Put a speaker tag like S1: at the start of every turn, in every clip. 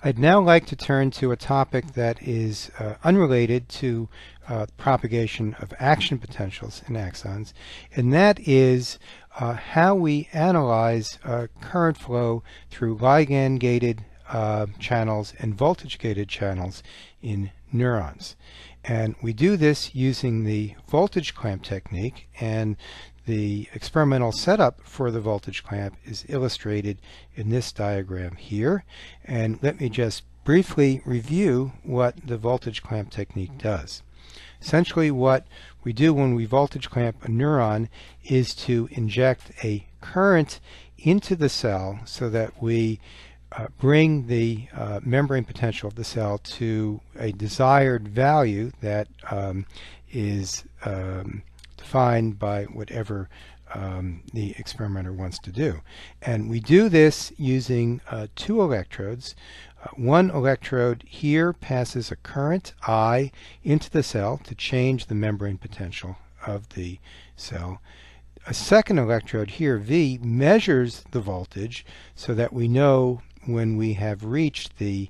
S1: I'd now like to turn to a topic that is unrelated to propagation of action potentials in axons, and that is how we analyze current flow through ligand-gated channels and voltage-gated channels in neurons. And we do this using the voltage clamp technique, and the experimental setup for the voltage clamp is illustrated in this diagram here. And let me just briefly review what the voltage clamp technique does. Essentially what we do when we voltage clamp a neuron is to inject a current into the cell so that we bring the membrane potential of the cell to a desired value that is defined by whatever the experimenter wants to do. And we do this using two electrodes. One electrode here passes a current I into the cell to change the membrane potential of the cell. A second electrode here, V, measures the voltage so that we know when we have reached the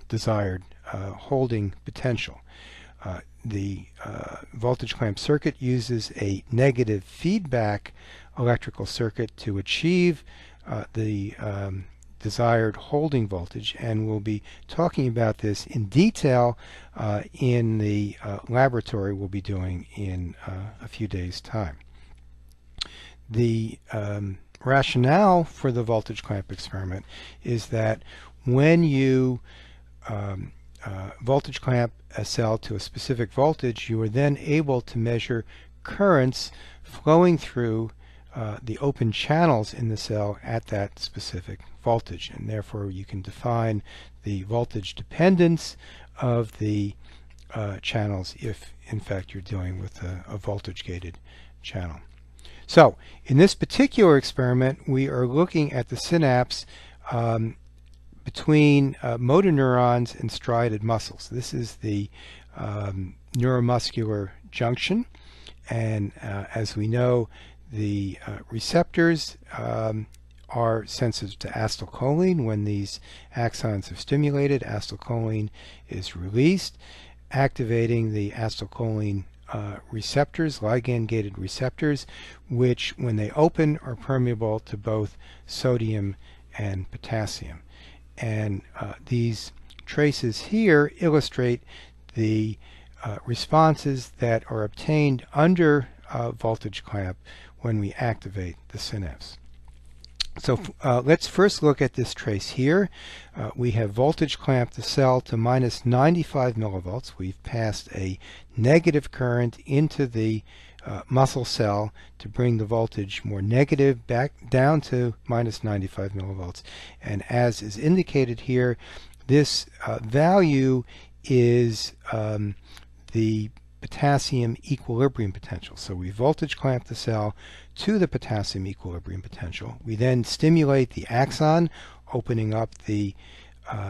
S1: desired holding potential. The voltage clamp circuit uses a negative feedback electrical circuit to achieve the desired holding voltage, and we'll be talking about this in detail in the laboratory we'll be doing in a few days' time. The rationale for the voltage clamp experiment is that when you voltage clamp a cell to a specific voltage, you are then able to measure currents flowing through the open channels in the cell at that specific voltage, and therefore you can define the voltage dependence of the channels if in fact you're dealing with a voltage gated channel. So in this particular experiment we are looking at the synapse between motor neurons and striated muscles. This is the neuromuscular junction, and as we know, the receptors are sensitive to acetylcholine. When these axons are stimulated, acetylcholine is released, activating the acetylcholine receptors, ligand-gated receptors, which when they open are permeable to both sodium and potassium. And these traces here illustrate the responses that are obtained under voltage clamp when we activate the synapse. So let's first look at this trace here. We have voltage clamped the cell to minus 95 millivolts. We've passed a negative current into the muscle cell to bring the voltage more negative back down to minus 95 millivolts. And as is indicated here, this value is the potassium equilibrium potential. So we voltage clamp the cell to the potassium equilibrium potential. We then stimulate the axon, opening up the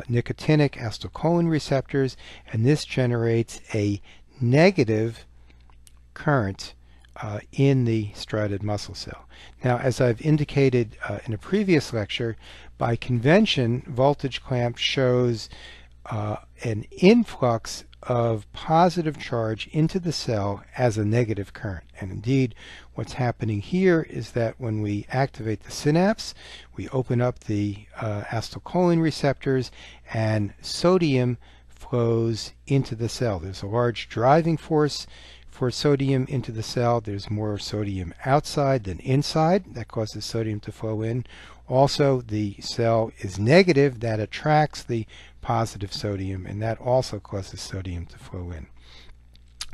S1: nicotinic acetylcholine receptors, and this generates a negative current in the striated muscle cell. Now, as I've indicated in a previous lecture, by convention, voltage clamp shows an influx of positive charge into the cell as a negative current. And indeed, what's happening here is that when we activate the synapse, we open up the acetylcholine receptors and sodium flows into the cell. There's a large driving force for sodium into the cell. There's more sodium outside than inside. That causes sodium to flow in. Also, the cell is negative. That attracts the positive sodium, and that also causes sodium to flow in.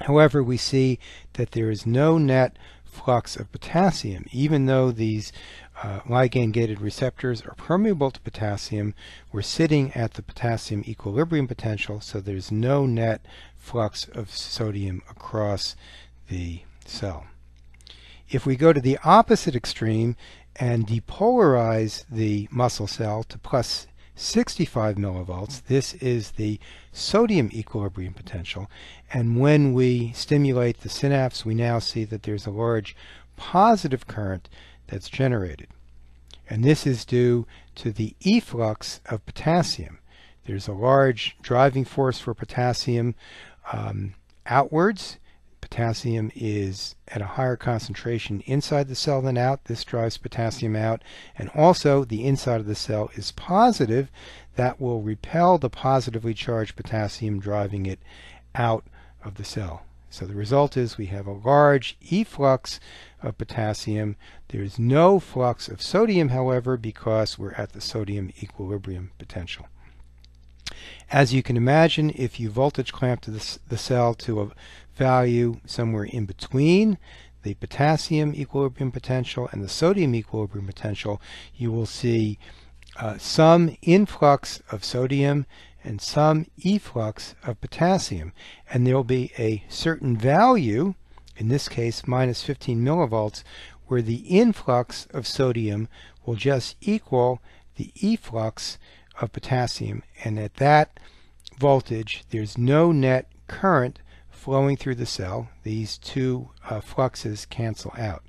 S1: However, we see that there is no net flux of potassium. Even though these ligand-gated receptors are permeable to potassium, we're sitting at the potassium equilibrium potential, so there's no net flux of sodium across the cell. If we go to the opposite extreme and depolarize the muscle cell to plus 65 millivolts, this is the sodium equilibrium potential, and when we stimulate the synapse, we now see that there's a large positive current that's generated. And this is due to the efflux of potassium. There's a large driving force for potassium outwards. Potassium is at a higher concentration inside the cell than out. This drives potassium out. And also the inside of the cell is positive. That will repel the positively charged potassium, driving it out of the cell. So the result is we have a large efflux of potassium. There is no flux of sodium, however, because we're at the sodium equilibrium potential. As you can imagine, if you voltage clamp to the cell to a value somewhere in between the potassium equilibrium potential and the sodium equilibrium potential, you will see some influx of sodium and some efflux of potassium. And there will be a certain value, in this case minus 15 millivolts, where the influx of sodium will just equal the efflux of potassium. And at that voltage, there's no net current flowing through the cell. These two fluxes cancel out.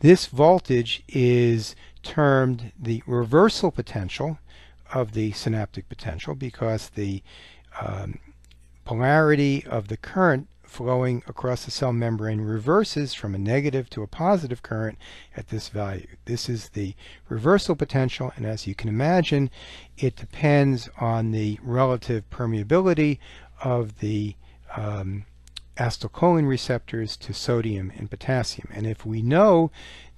S1: This voltage is termed the reversal potential of the synaptic potential, because the polarity of the current flowing across the cell membrane reverses from a negative to a positive current at this value. This is the reversal potential, and as you can imagine, it depends on the relative permeability of the acetylcholine receptors to sodium and potassium. And if we know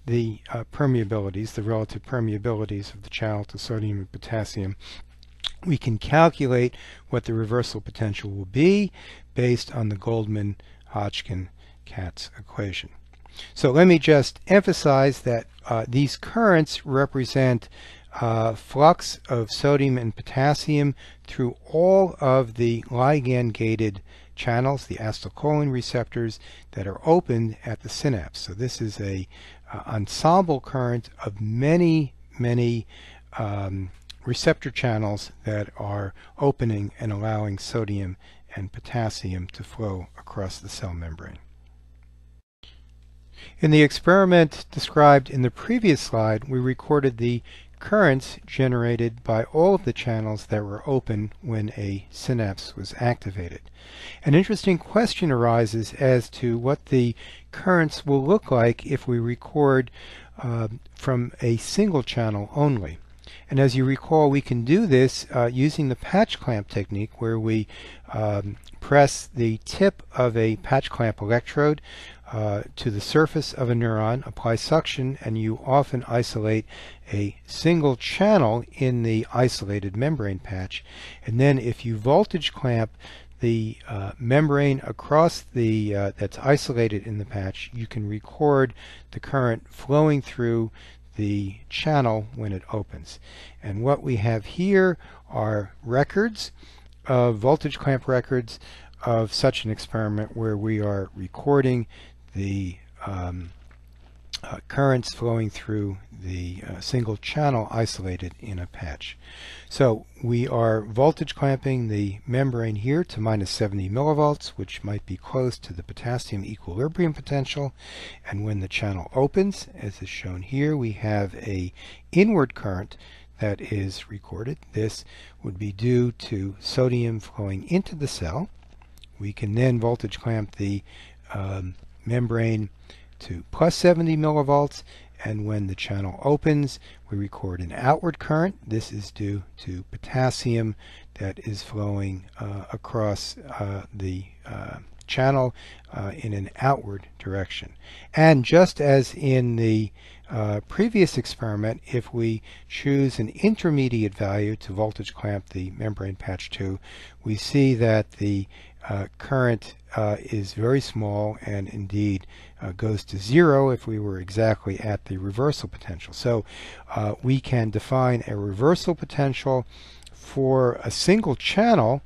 S1: the permeabilities, the relative permeabilities of the channel to sodium and potassium, we can calculate what the reversal potential will be based on the Goldman-Hodgkin-Katz equation. So let me just emphasize that these currents represent flux of sodium and potassium through all of the ligand-gated channels, the acetylcholine receptors that are opened at the synapse. So this is a ensemble current of many receptor channels that are opening and allowing sodium and potassium to flow across the cell membrane. In the experiment described in the previous slide, we recorded the currents generated by all of the channels that were open when a synapse was activated. An interesting question arises as to what the currents will look like if we record from a single channel only. And as you recall, we can do this using the patch clamp technique, where we press the tip of a patch clamp electrode to the surface of a neuron, apply suction, and you often isolate a single channel in the isolated membrane patch. And then if you voltage clamp the membrane across the that's isolated in the patch, you can record the current flowing through the channel when it opens. And what we have here are records of voltage clamp records of such an experiment, where we are recording the currents flowing through the single channel isolated in a patch. So we are voltage clamping the membrane here to minus 70 millivolts, which might be close to the potassium equilibrium potential. And when the channel opens, as is shown here, we have a inward current that is recorded. This would be due to sodium flowing into the cell. We can then voltage clamp the membrane to plus 70 millivolts, and when the channel opens, we record an outward current. This is due to potassium that is flowing across the channel in an outward direction. And just as in the previous experiment, if we choose an intermediate value to voltage clamp the membrane patch to, we see that the current is very small, and indeed goes to zero if we were exactly at the reversal potential. So we can define a reversal potential for a single channel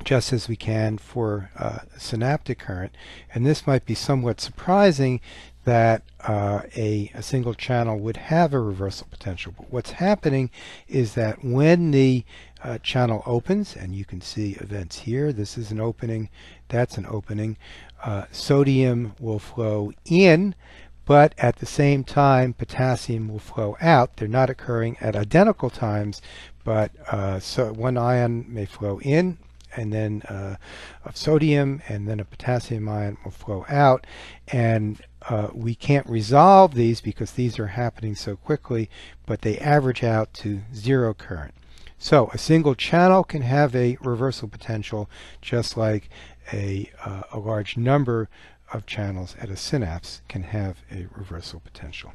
S1: just as we can for synaptic current. And this might be somewhat surprising that a single channel would have a reversal potential. But what's happening is that when the channel opens, and you can see events here, this is an opening, that's an opening, sodium will flow in, but at the same time potassium will flow out. They're not occurring at identical times, but so one ion may flow in, and then of sodium, and then a potassium ion will flow out, and we can't resolve these because these are happening so quickly, but they average out to zero current. So a single channel can have a reversal potential, just like a large number of channels at a synapse can have a reversal potential.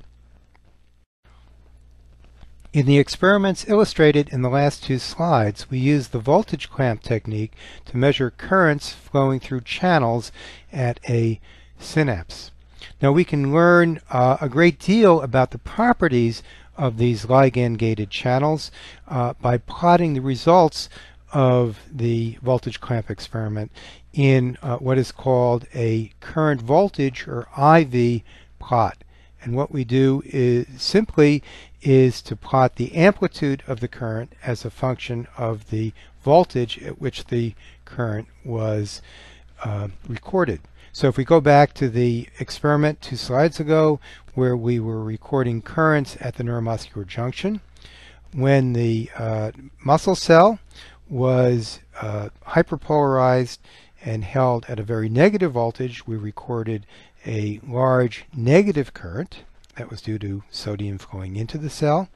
S1: In the experiments illustrated in the last two slides, we use the voltage clamp technique to measure currents flowing through channels at a synapse. Now we can learn a great deal about the properties of these ligand-gated channels by plotting the results of the voltage clamp experiment in what is called a current voltage, or IV, plot. And what we do is simply to plot the amplitude of the current as a function of the voltage at which the current was recorded. So if we go back to the experiment 2 slides ago, where we were recording currents at the neuromuscular junction, when the muscle cell was hyperpolarized and held at a very negative voltage, we recorded a large negative current that was due to sodium flowing into the cell.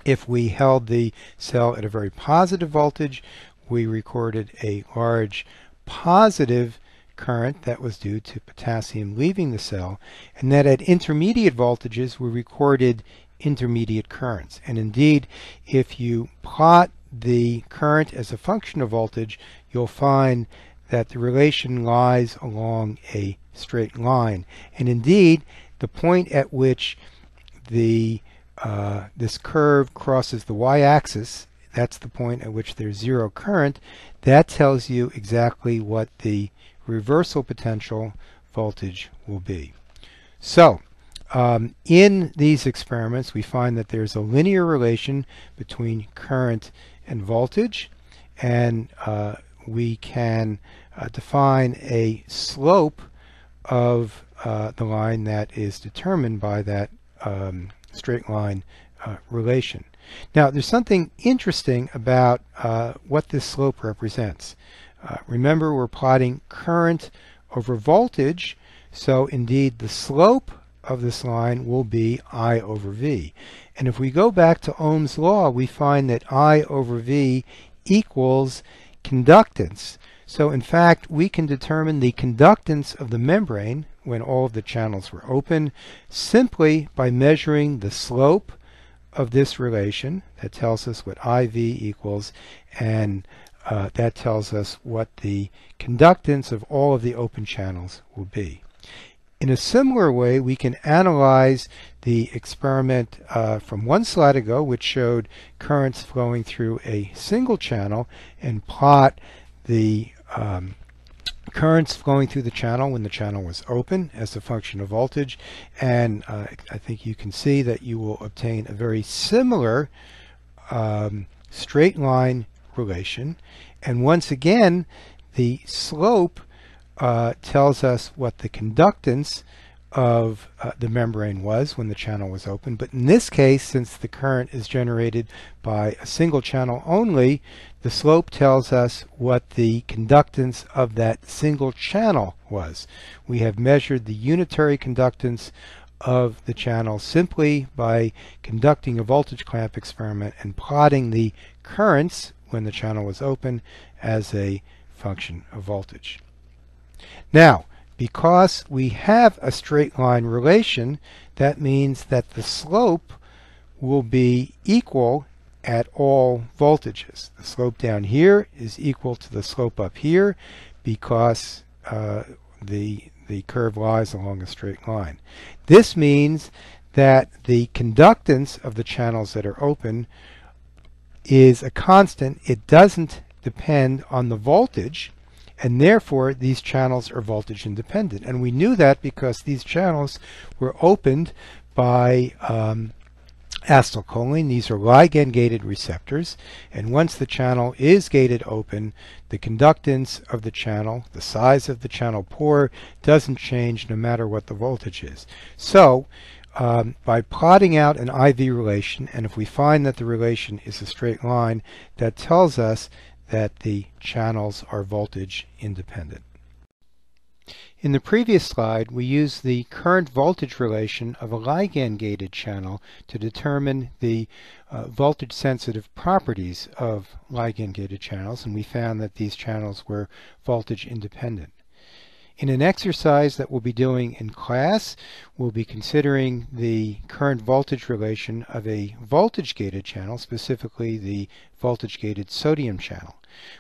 S1: If we held the cell at a very positive voltage, we recorded a large positive current that was due to potassium leaving the cell, and that at intermediate voltages we recorded intermediate currents. And indeed, if you plot the current as a function of voltage, you'll find that the relation lies along a straight line. And indeed, the point at which the this curve crosses the y-axis, that's the point at which there's zero current. That tells you exactly what the reversal potential voltage will be. So in these experiments, we find that there's a linear relation between current and voltage, and we can define a slope of the line that is determined by that straight line relation. Now, there's something interesting about what this slope represents. Remember, we're plotting current over voltage, so indeed the slope of this line will be I over V. And if we go back to Ohm's law, we find that I over V equals conductance. So in fact, we can determine the conductance of the membrane when all of the channels were open simply by measuring the slope of this relation. That tells us what IV equals, and that tells us what the conductance of all of the open channels will be. In a similar way, we can analyze the experiment from one slide ago, which showed currents flowing through a single channel, and plot the currents flowing through the channel when the channel was open as a function of voltage. And I think you can see that you will obtain a very similar straight line relation. And once again, the slope tells us what the conductance of the membrane was when the channel was open. But in this case, since the current is generated by a single channel only, the slope tells us what the conductance of that single channel was. We have measured the unitary conductance of the channel simply by conducting a voltage clamp experiment and plotting the currents when the channel was open as a function of voltage. Now, because we have a straight line relation, that means that the slope will be equal at all voltages. The slope down here is equal to the slope up here because the curve lies along a straight line. This means that the conductance of the channels that are open is a constant. It doesn't depend on the voltage, and therefore these channels are voltage independent. And we knew that because these channels were opened by acetylcholine. These are ligand-gated receptors, and once the channel is gated open, the conductance of the channel, the size of the channel pore, doesn't change no matter what the voltage is. So by plotting out an IV relation, and if we find that the relation is a straight line, that tells us that the channels are voltage independent. In the previous slide, we used the current voltage relation of a ligand-gated channel to determine the voltage sensitive properties of ligand-gated channels, and we found that these channels were voltage independent. In an exercise that we'll be doing in class, we'll be considering the current voltage relation of a voltage-gated channel, specifically the voltage-gated sodium channel.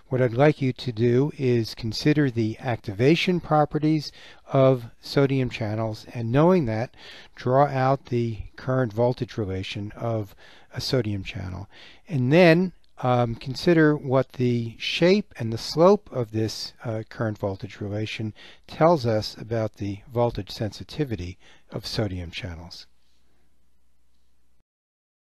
S1: What I'd like you to do is consider the activation properties of sodium channels, and knowing that, draw out the current voltage relation of a sodium channel. And then consider what the shape and the slope of this current voltage relation tells us about the voltage sensitivity of sodium channels.